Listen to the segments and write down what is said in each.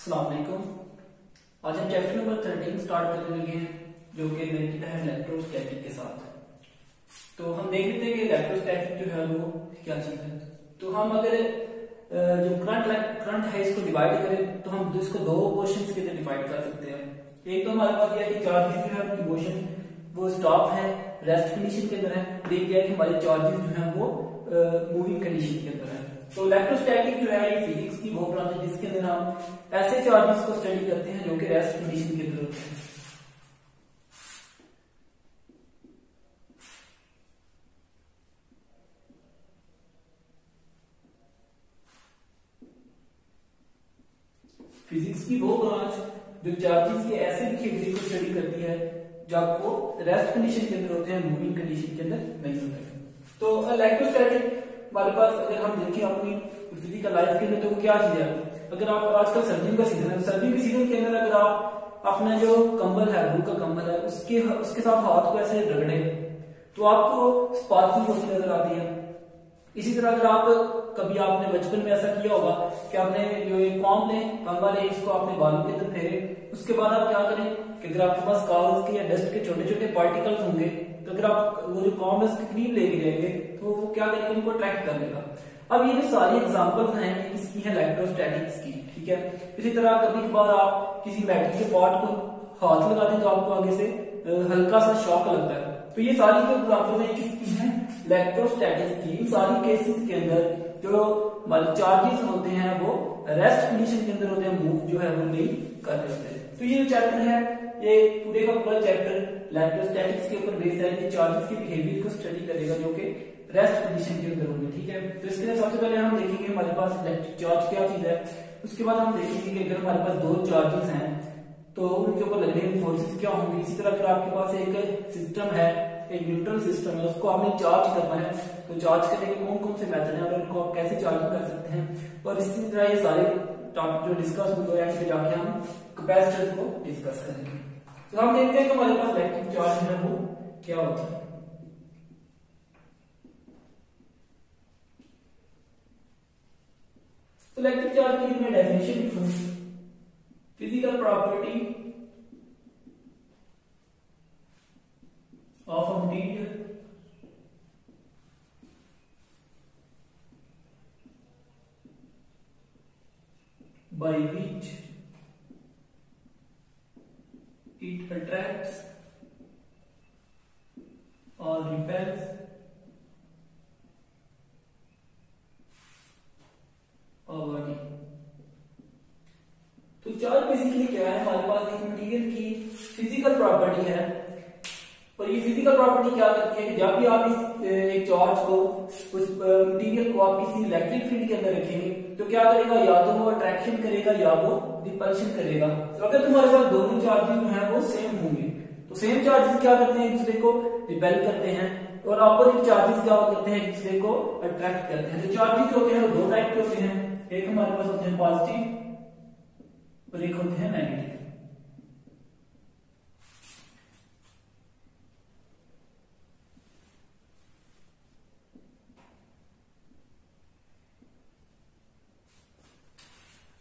अस्सलाम वालेकुम। आज हम चैप्टर नंबर 13 स्टार्ट करने लगे हैं जो कि रिलेटेड है इलेक्ट्रोस्टैटिक के साथ। तो हम देख लेते हैं कि इलेक्ट्रोस्टैटिक जो है वो क्या चीज है। तो हम अगर जो करंट है इसको डिवाइड करें तो हम इसको दो पोर्शंस के अंदर डिवाइड कर सकते हैं। एक तो हमारे पास यह है कि चार्जेस जो है उनकी मोशन वो स्टॉप है, रेस्ट कंडीशन के अंदर है। देख लिया कि हमारे चार्जेस जो है वो मूविंग कंडीशन के अंदर है। तो इलेक्ट्रोस्टैटिक जो है ये फिजिक्स की वो ब्रांच है जिसके अंदर हम ऐसे चार्जेस को स्टडी करते हैं जो कि रेस्ट कंडीशन के अंदर होते हैं। फिजिक्स की वो ब्रांच जो चार्जेस के ऐसे बिहेवियर को स्टडी करती है जब वो रेस्ट कंडीशन के अंदर होते हैं, मूविंग कंडीशन के अंदर नहीं होते हैं। तो इलेक्ट्रोस्टैटिक हमारे पास अगर हम देखें अपनी फिजिकल लाइफ के अंदर तो क्या चीज है। अगर आप आजकल सर्दियों का सीजन है, सर्दियों के सीजन के अंदर अगर आप अपना जो कंबल है, वूल का कंबल है, उसके साथ हाथ को ऐसे रगड़े तो आपको स्पार्किंग होती नजर आती है। इसी तरह अगर आप कभी आपने बचपन में ऐसा किया होगा कि आपने जो एक कॉम्ब ले कंबल है इसको आपने बालों के अंदर फेरे, उसके बाद आप क्या करें कि अगर आपके पास कागज के या डस्ट के छोटे छोटे पार्टिकल्स होंगे तो अगर आप वो जो कॉम्ब है उसके करीब लेके जाएंगे तो वो क्या करेगा, उनको अट्रैक्ट कर लेगा। अब ये जो सारी एग्जांपल्स हैं ये किसकी है, इलेक्ट्रोस्टैटिक्स की। ठीक है, इसी तरह कभी कभार आप किसी मेटल के पार्ट को हाथ लगा दें तो आपको आगे से हल्का सा शॉक लगता है। तो ये सारी जो एग्जांपल्स हैं किसकी हैं, इलेक्ट्रोस्टैटिक्स की। इन सारी केसेस के अंदर जो हमारे चार्जेस होते हैं वो रेस्ट कंडीशन के अंदर होते हैं, मूव जो है वो नहीं कर रहे होते हैं। तो ये जो चैप्टर है ये पूरे का पूरा चैप्टर इलेक्ट्रोस्टैटिक्स के ऊपर बेस्ड है, ये चार्जेस के बिहेवियर को स्टडी करेगा जो कि रेस्ट कंडीशन के अंदर होंगे। ठीक है, तो इसके लिए सबसे पहले हम देखेंगे हमारे पास इलेक्ट्रिक चार्ज क्या चीज है। उसके बाद हम देखेंगे कि अगर हमारे पास दो चार्जेस हैं तो उनके ऊपर लगने वाली फोर्सेस क्या होंगी। इसी तरह अगर आपके पास एक सिस्टम है, एक न्यूट्रल सिस्टम है, उसको आपने चार्ज करना है तो चार्ज करने के कौन कौन से मेथड हैं और उनको आप कैसे चार्ज कर सकते हैं। और इसी तरह ये सारे टॉपिक जो डिस्कस होंगे एंड पे जाके हम कैपेसिटर को डिस्कस करेंगे। तो हम देखते हैं कि हमारे पास इलेक्ट्रिक चार्ज है वो क्या होता है। तो इलेक्ट्रिक चार्ज की मैं डेफिनेशन लिखूं, physical property of a material by which it attracts or repels a body। तो चार्ज बेसिकली क्या है, हमारे पास एक मटेरियल की फिजिकल प्रॉपर्टी है और ये फिजिकल प्रॉपर्टी क्या करती है कि जब भी आप इस एक चार्ज को, उस मटेरियल को आप किसी इलेक्ट्रिक फील्ड के अंदर रखेंगे तो क्या करेगा, या तो वो अट्रैक्शन करेगा या वो रिपल्शन करेगा। तो अगर तुम्हारे पास दोनों चार्जेस जो हैं वो सेम होंगे तो सेम चार्जेस क्या करते हैं, एक दूसरे को रिपेल करते हैं और अपोजिट चार्जेस क्या करते हैं, एक दूसरे को अट्रैक्ट करते हैं। तो चार्जेस जो होते हैं वो दो टाइप के होते हैं, एक हमारे पास होते हैं पॉजिटिव और एक होते हैं नेगेटिव।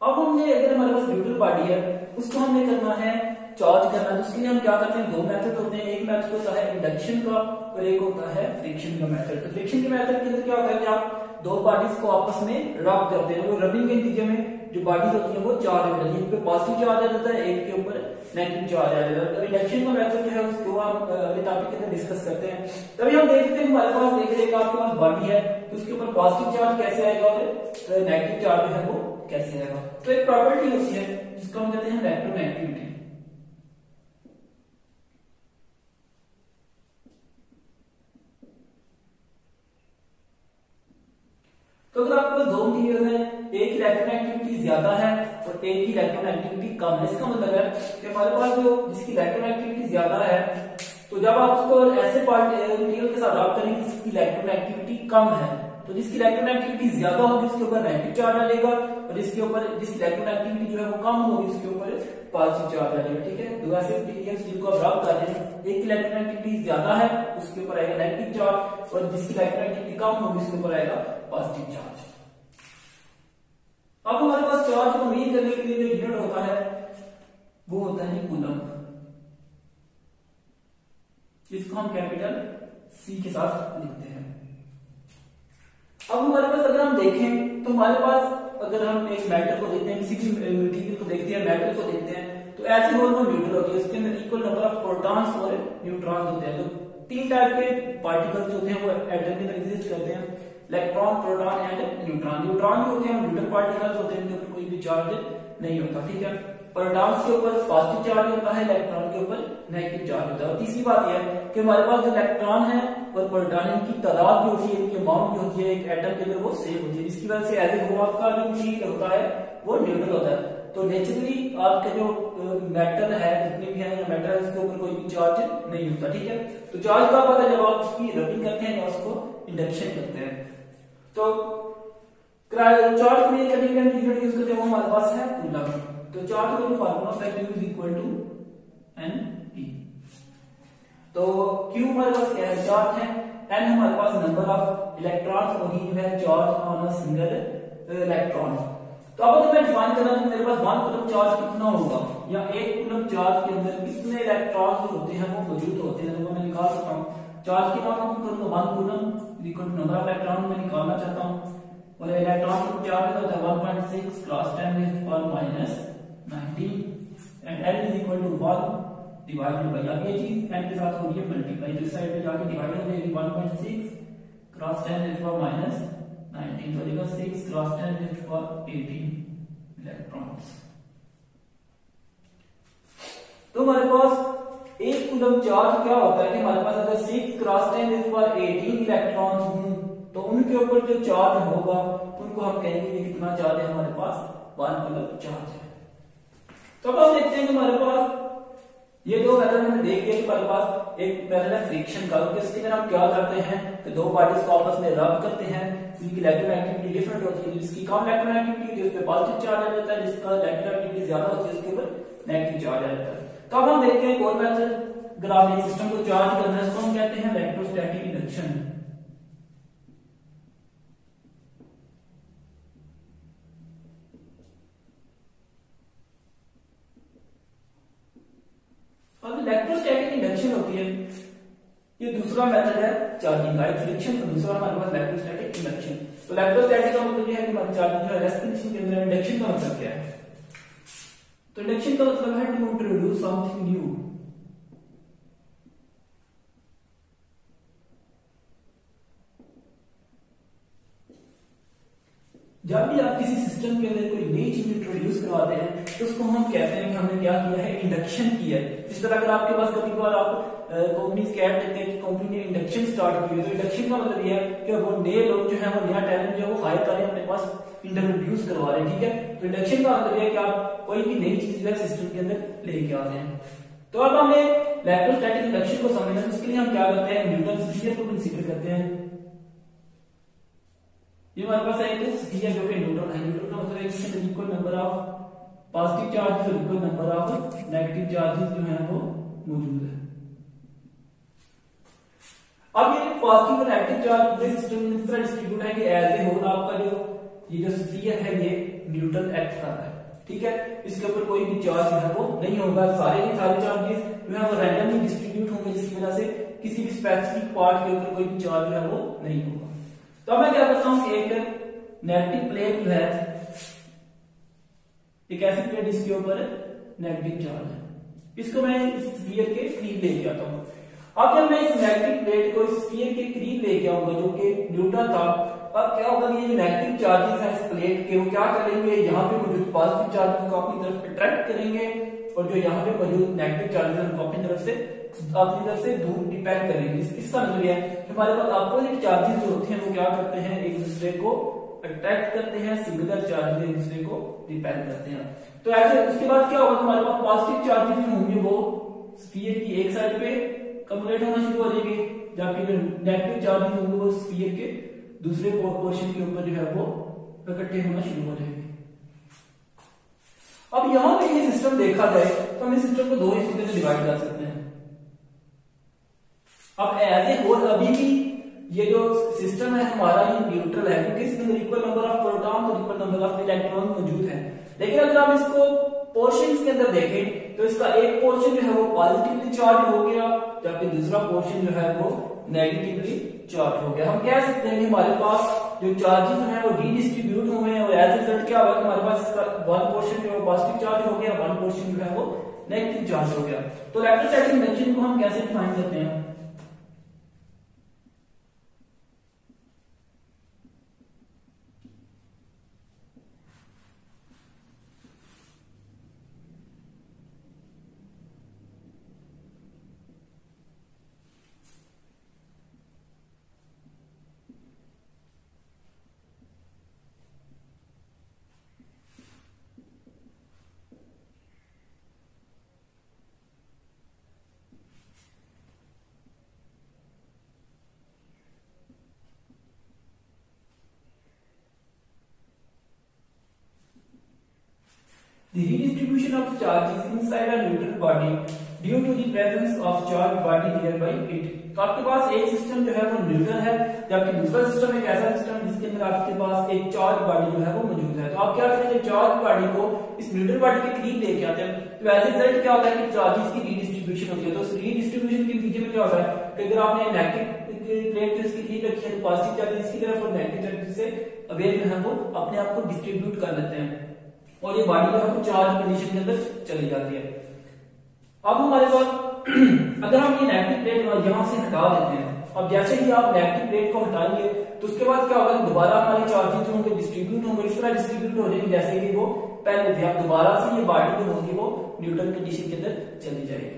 अब हमने अगर हमारे पास न्यूट्रल बॉडी है उसको हमने करना है चार्ज करना, तो उसके लिए हम क्या करते हैं, दो मेथड होते हैं। एक मेथड होता है इंडक्शन का और एक होता है फ्रिक्शन का मेथड। तो फ्रिक्शन के मेथड के अंदर क्या होता है कि आप दो बॉडीज को आपस में रब करते हैं, वो रबिंग के नतीजे में जो बॉडीज होती है वो चार्ज हो जाती है, एक पे पॉजिटिव चार्ज आ जाता है, एक के ऊपर नेगेटिव चार्ज आ जाता है। तो इंडक्शन का मेथड जो है उसको हम अगले टॉपिक के अंदर डिस्कस करते हैं। तभी हम देखते हैं हमारे पास देख रहे आपके पास बॉडी है तो उसके ऊपर पॉजिटिव चार्ज कैसे आएगा और नेगेटिव चार्ज है वो कैसे आएगा। तो एक प्रॉपर्टी होती है जिसको हम कहते हैं इलेक्ट्रोनेगेटिविटी। तो अगर आपके पास दो मटीरियल है, एक इलेक्ट्रोनेगेटिविटी ज्यादा है और एक की इलेक्ट्रोनेगेटिविटी कम है, इसका मतलब है कि हमारे पास जो जिसकी इलेक्ट्रोनेगेटिविटी ज्यादा है तो जब आप उसको ऐसे मटीरियल के साथ रब करेंगे जिसकी इलेक्ट्रोनेगेटिविटी कम है तो जिसकी इलेक्ट्रोनेगेटिविटी ज्यादा होगी उसके ऊपर नेगेटिव चार्ज डालेगा और जिसकी इलेक्ट्रोनेगेटिविटी जो है वो कम होगी उसके ऊपर पॉजिटिव चार्ज डालेगा। ठीक है, दो ऐसे मटीरियल्स जिनको आप रब कर रहे हैं, एक की इलेक्ट्रोनेगेटिविटी ज्यादा है उसके ऊपर आएगा नेगेटिव चार्ज और जिसकी इलेक्ट्रोनेगेटिविटी कम होगी उसके ऊपर आएगा पॉजिटिव चार्ज। अब हमारे पास चार्ज को मेजर करने के लिए जो यूनिट होता हम कैपिटल C के साथ लिखते हैं। अब हमारे पास अगर हम देखें तो हमारे पास अगर हम एक मैटर को देखते हैं, किसी भी मटेरियल को देखते हैं, मैटर को देखते हैं, तो ऐसे होल में न्यूट्रल होती है, उसके अंदर इक्वल नंबर ऑफ प्रोटॉन्स और न्यूट्रॉन्स होते हैं। तो 3 टाइप के पार्टिकल्स होते हैं वो एटम के अंदर एग्जिस्ट करते हैं, electron, proton and neutron. Neutron जो होते हैं न्यूट्रल पार्टिकल्स होते हैं, इनके ऊपर कोई भी चार्ज नहीं होता, ठीक है। प्रोटॉन्स के ऊपर पॉजिटिव चार्ज होता है, इलेक्ट्रॉन के ऊपर नेगेटिव चार्ज होता है। और तीसरी बात यह है कि हमारे पास जो इलेक्ट्रॉन है और प्रोटॉन, इनकी तादाद जो होती है, इनकी अमाउंट जो होती है एक एटम के अंदर वो सेम होती है, जिसकी वजह से एज ए होल आपका जो मटेरियल होता है वो न्यूट्रल होता है। तो नेचुरली आपके जो मेटल है, जितने भी है मेटल है, उसके ऊपर कोई भी चार्ज नहीं होता, ठीक है। तो चार्ज कब आता है? जब आप उसकी रबिंग करते हैं या उसको इंडक्शन करते हैं। तो चार्ज को करने के लिए यूनिट यूज करते हैं, वो हमारे पास है कूलम। तो चार्ज का जो फार्मूला है Q is equal to N/P। तो Q हमारे पास क्या है? चार्ज है। N हमारे पास नंबर ऑफ इलेक्ट्रॉन्स और E है charge on a single electron. तो अब अगर मैं डिफाइन करना तो मेरे पास 1 कूलम चार्ज कितना होगा, या 1 कूलम चार्ज के अंदर कितने इलेक्ट्रॉन्स जो होते हैं वो मौजूद होते हैं, तो मैं निकाल सकता हूँ। चार्ज की बात करूँ 1 coulomb equal to number of electron मैं निकालना चाहता हूँ, और इलेक्ट्रॉन का चार्ज होता है 1.6 cross 10⁻⁻⁻19 and N is equal to 1 divided by, अब ये चीज N के साथ हो रही है मल्टीप्लाई, तो इस साइड पे जाके डिवाइड हो जाएगी 1.6 क्रॉस 10⁻⁻19, तो देखो 6 क्रॉस 10⁻18 इलेक्ट्रॉन्स। तो हमारे पास 1 कूलम चार्ज क्या होता है कि हमारे पास अगर 6 क्रॉस 10⁻18 इलेक्ट्रॉन्स हों तो उनके ऊपर जो चार्ज होगा उनको हम कहेंगे कि कितना चार्ज है, हमारे पास 1 कूलम चार्ज है। तो अब हम देखते हैं कि हमारे पास ये दो मेथड हमने देख लिया कि हमारे पास एक मेथड है फ्रिक्शन का, जिसके अंदर हम क्या करते हैं कि दो पार्टिकल्स को आपस में रब करते हैं, जिनकी इलेक्ट्रोनेगेटिविटी डिफरेंट होती है, जिसकी कम इलेक्ट्रोनेगेटिविटी जिस पे पॉजिटिव चार्ज आ जाता है, जिसका इलेक्ट्रोनेगेटिविटी ज्यादा होती है उसके ऊपर नेगेटिव चार्ज आ जाता है। तो अब हम देखते हैं एक और मेथड, अगर आपने सिस्टम को चार्ज करना है इसको हम कहते हैं इलेक्ट्रोस्टैटिक इंडक्शन। अब इलेक्ट्रोस्टैटिक इंडक्शन होती है, ये दूसरा मेथड है चार्जिंग का, एक फ्रिक्शन, तो दूसरा हमारे पास इलेक्ट्रोस्टैटिक इंडक्शन। तो इलेक्ट्रोस्टैटिक का मतलब ये है कि हमारी चार्जिंग जो है रेस्ट कंडीशन के अंदर, इंडक्शन का मतलब क्या है? तो इंडक्शन का मतलब है टू इंट्रोड्यूस समथिंग न्यू। जब भी आप किसी सिस्टम के अंदर कोई नई चीज इंट्रोड्यूस करवाते हैं तो उसको हम कहते हैं कि हमने क्या किया है, इंडक्शन किया है। इस तरह अगर आपके पास कभी बार आप कंपनीज कह देते हैं कि कंपनी ने इंडक्शन स्टार्ट की है, तो इंडक्शन का मतलब ये है कि वो नए लोग जो है वो नया टैलेंट जो है वो हायर करें, अपने पास इंट्रोड्यूस करवा रहे हैं, ठीक है। तो इंडक्शन का मतलब ये है कि आप कोई भी नई चीज जो है सिस्टम के अंदर लेके आ रहे हैं। तो अब हमें इलेक्ट्रोस्टैटिक इंडक्शन को समझना है, उसके लिए हम क्या करते हैं, न्यूटन स्फीयर को कंसीडर करते हैं। ये हमारे पास एक स्फीयर जो कि न्यूट्रल है, न्यूट्रल का मतलब है कि equal number of positive charges और equal number of negative charges जो है वो मौजूद है। अब ये पॉजिटिव और नेगेटिव चार्ज पूरे सिस्टम में इस तरह डिस्ट्रीब्यूट है कि एज ए होल आपका ये जो स्फीयर है ये न्यूट्रल एक्ट कर रहा है, ठीक है। इसके ऊपर कोई भी चार्ज है वो नहीं होगा, सारे के सारे चार्जेस जो है वो रैंडमली डिस्ट्रीब्यूट होंगे, जिसकी वजह से किसी भी स्पेसिफिक पार्ट के ऊपर कोई भी चार्ज है वो नहीं होगा। तो मैं क्या करता हूं, एक नेगेटिव प्लेट जो है, एक ऐसी प्लेट जिसके ऊपर नेगेटिव चार्ज है, इसको मैं स्फीयर के करीब लेके आता हूं। अब जब मैं इस नेगेटिव प्लेट को स्फीयर के करीब लेके आऊंगा जो कि न्यूट्रल था, अब क्या होगा कि ये नेगेटिव चार्जेस हैं इस प्लेट के, वो क्या करेंगे, यहाँ पे मौजूद पॉजिटिव चार्जेस को अपनी तरफ अट्रैक्ट करेंगे, और जो यहाँ पे मौजूद नेगेटिव चार्जेस हैं उनको अपनी तरफ से दूर रिपेल करेंगे। इसका मतलब यह है कि हमारे पास अपोजिट चार्जेस जो होते हैं वो क्या करते हैं, एक दूसरे को अट्रैक्ट करते हैं, सिमिलर चार्जेस एक दूसरे को रिपेल करते हैं। तो ऐसे उसके बाद क्या होगा, हमारे पास पॉजिटिव चार्जेस जो होंगे वो स्फीयर की एक साइड पे कम्युलेट होना शुरू हो जाएंगे, जबकि जो नेगेटिव चार्जेस होंगे वो स्फीयर के दूसरे पोर्शन के ऊपर जो है वो इकट्ठे होना शुरू हो जाएंगे। अब यहां पे ये सिस्टम देखा जाए तो हम इस सिस्टम को दो हिस्सों में डिवाइड कर सकते हैं। अब एज ए होल अभी भी ये जो सिस्टम है हमारा ये न्यूट्रल है, क्योंकि इसके अंदर इक्वल नंबर ऑफ प्रोटॉन और इक्वल नंबर ऑफ इलेक्ट्रॉन मौजूद है। लेकिन अगर हम इसको पोर्शन के अंदर देखें तो इसका एक पोर्शन जो है वो पॉजिटिवली चार्ज हो गया, जबकि दूसरा पोर्शन जो है वो नेगेटिवली चार्ज हो गया। हम कह सकते हैं कि हमारे पास जो चार्जेस हैं वो रीडिस्ट्रीब्यूट हुए हैं और एज रिजल्ट क्या हुआ कि हमारे पास इसका वन पोर्शन जो है पॉजिटिव चार्ज हो गया, वन पोर्शन जो है वो नेगेटिव चार्ज हो गया। तो इलेक्ट्रोस्टैटिक मैग्नेटिज्म को हम कैसे डिफाइन करते हैं? The redistribution of charges inside a neutral body due to the presence of charged body nearby it। तो आपके पास एक सिस्टम जो है वो न्यूट्रल है, जबकि दूसरा सिस्टम एक ऐसा सिस्टम जिसके अंदर आपके पास एक चार्ज बॉडी जो है वो मौजूद है। तो आप क्या करते हैं, चार्ज बॉडी को इस न्यूट्रल बॉडी के करीब लेके आते हैं, तो एज रिजल्ट क्या होता है कि चार्जेस की रीडिस्ट्रीब्यूशन होती है। तो इस रीडिस्ट्रीब्यूशन के नतीजे में क्या होता है कि अगर आपने नेगेटिव प्लेट इसके करीब रखी है तो पॉजिटिव चार्जेस की तरफ और नेगेटिव चार्जेस से अवेयर जो है वो अपने आप को डिस्ट्रीब्यूट कर लेते हैं और ये बॉडी जो है वो चार्ज कंडीशन के अंदर चली जाती है। अब हमारे पास अगर हम ये नेगेटिव प्लेट यहां से हटा देते हैं, अब जैसे ही आप नेगेटिव प्लेट को हटाएंगे तो उसके बाद क्या होगा, दोबारा हमारे चार्जेस जो होंगे डिस्ट्रीब्यूट होंगे, इस तरह डिस्ट्रीब्यूट हो जाएंगे जैसे कि वो पहले थे। अब दोबारा से ये बॉडी जो होगी वो न्यूट्रल कंडीशन के अंदर चली जाएगी।